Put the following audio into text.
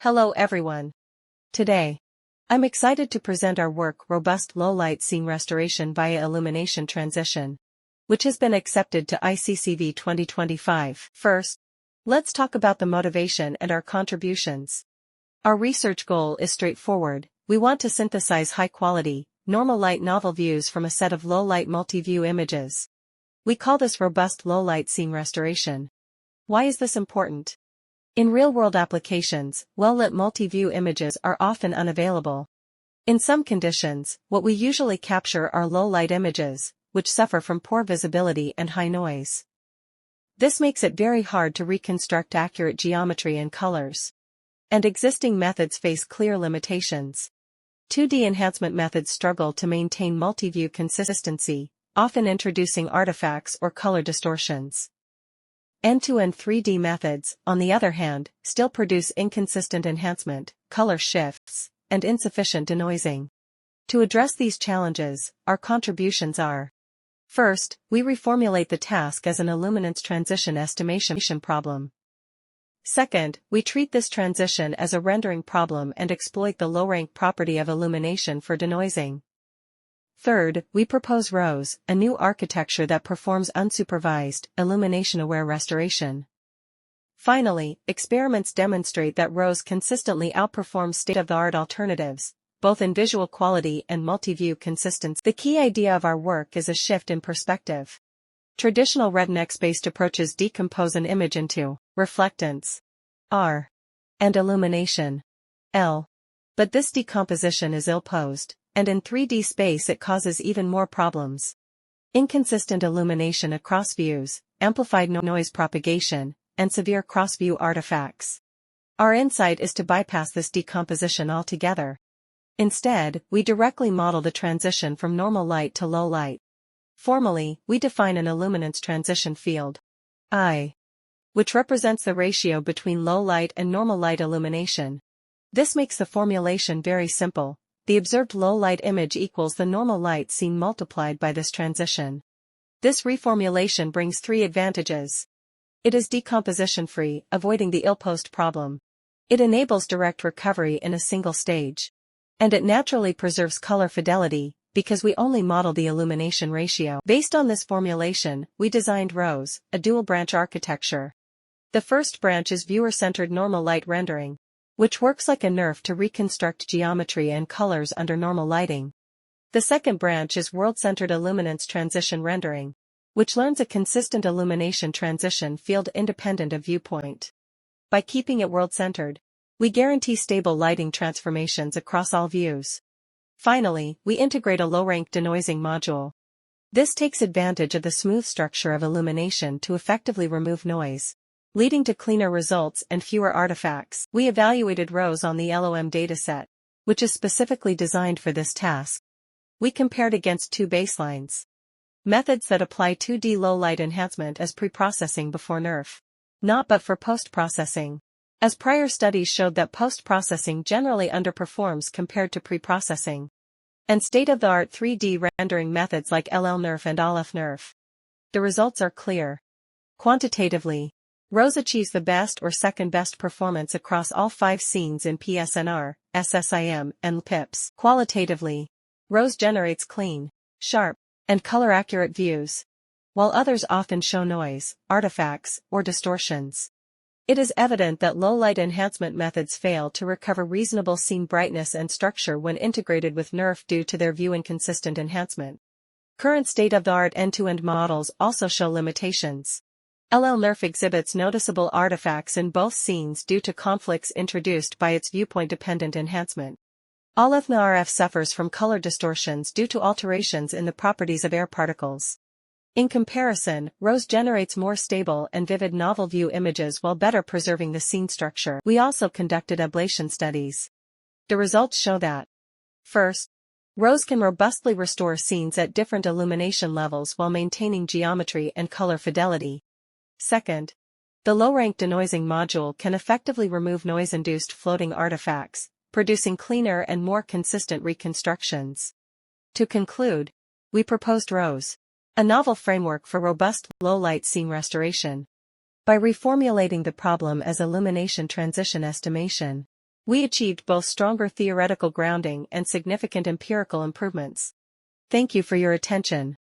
Hello everyone. Today, I'm excited to present our work Robust Low-Light Scene Restoration via Illumination Transition, which has been accepted to ICCV 2025. First, let's talk about the motivation and our contributions. Our research goal is straightforward. We want to synthesize high-quality, normal-light novel views from a set of low-light multi-view images. We call this Robust Low-Light Scene Restoration. Why is this important? In real-world applications, well-lit multi-view images are often unavailable. In some conditions, what we usually capture are low-light images, which suffer from poor visibility and high noise. This makes it very hard to reconstruct accurate geometry and colors. And existing methods face clear limitations. 2D enhancement methods struggle to maintain multi-view consistency, often introducing artifacts or color distortions. End-to-end 3D methods, on the other hand, still produce inconsistent enhancement, color shifts, and insufficient denoising. To address these challenges, our contributions are: first, we reformulate the task as an illuminance transition estimation problem. Second, we treat this transition as a rendering problem and exploit the low-rank property of illumination for denoising. Third, we propose ROSE, a new architecture that performs unsupervised, illumination-aware restoration. Finally, experiments demonstrate that ROSE consistently outperforms state-of-the-art alternatives, both in visual quality and multi-view consistency. The key idea of our work is a shift in perspective. Traditional Retinex-based approaches decompose an image into reflectance, R, and illumination, L. But this decomposition is ill-posed, and in 3D space it causes even more problems. Inconsistent illumination across views, amplified noise propagation, and severe cross-view artifacts. Our insight is to bypass this decomposition altogether. Instead, we directly model the transition from normal light to low light. Formally, we define an illuminance transition field, I, which represents the ratio between low light and normal light illumination. This makes the formulation very simple. The observed low-light image equals the normal light seen multiplied by this transition. This reformulation brings three advantages. It is decomposition-free, avoiding the ill-posed problem. It enables direct recovery in a single stage. And it naturally preserves color fidelity, because we only model the illumination ratio. Based on this formulation, we designed ROSE, a dual-branch architecture. The first branch is viewer-centered normal light rendering, which works like a nerf to reconstruct geometry and colors under normal lighting. The second branch is world-centered illuminance transition rendering, which learns a consistent illumination transition field independent of viewpoint. By keeping it world-centered, we guarantee stable lighting transformations across all views. Finally, we integrate a low-rank denoising module. This takes advantage of the smooth structure of illumination to effectively remove noise, leading to cleaner results and fewer artifacts. We evaluated ROSE on the LOM dataset, which is specifically designed for this task. We compared against two baselines. Methods that apply 2D low-light enhancement as pre-processing before NERF. Not but for post-processing, as prior studies showed that post-processing generally underperforms compared to pre-processing. And state-of-the-art 3D rendering methods like LL-NERF and ALF-NERF. The results are clear. Quantitatively, ROSE achieves the best or second-best performance across all 5 scenes in PSNR, SSIM, and PIPS. Qualitatively, ROSE generates clean, sharp, and color-accurate views, while others often show noise, artifacts, or distortions. It is evident that low-light enhancement methods fail to recover reasonable scene brightness and structure when integrated with NERF due to their view-inconsistent enhancement. Current state-of-the-art end-to-end models also show limitations. LL-NERF exhibits noticeable artifacts in both scenes due to conflicts introduced by its viewpoint-dependent enhancement. ALF-NRF suffers from color distortions due to alterations in the properties of air particles. In comparison, ROSE generates more stable and vivid novel view images while better preserving the scene structure. We also conducted ablation studies. The results show that: first, ROSE can robustly restore scenes at different illumination levels while maintaining geometry and color fidelity. Second, the low-rank denoising module can effectively remove noise-induced floating artifacts, producing cleaner and more consistent reconstructions. To conclude, we proposed ROSE, a novel framework for robust low-light scene restoration. By reformulating the problem as illumination transition estimation, We achieved both stronger theoretical grounding and significant empirical improvements. Thank you for your attention.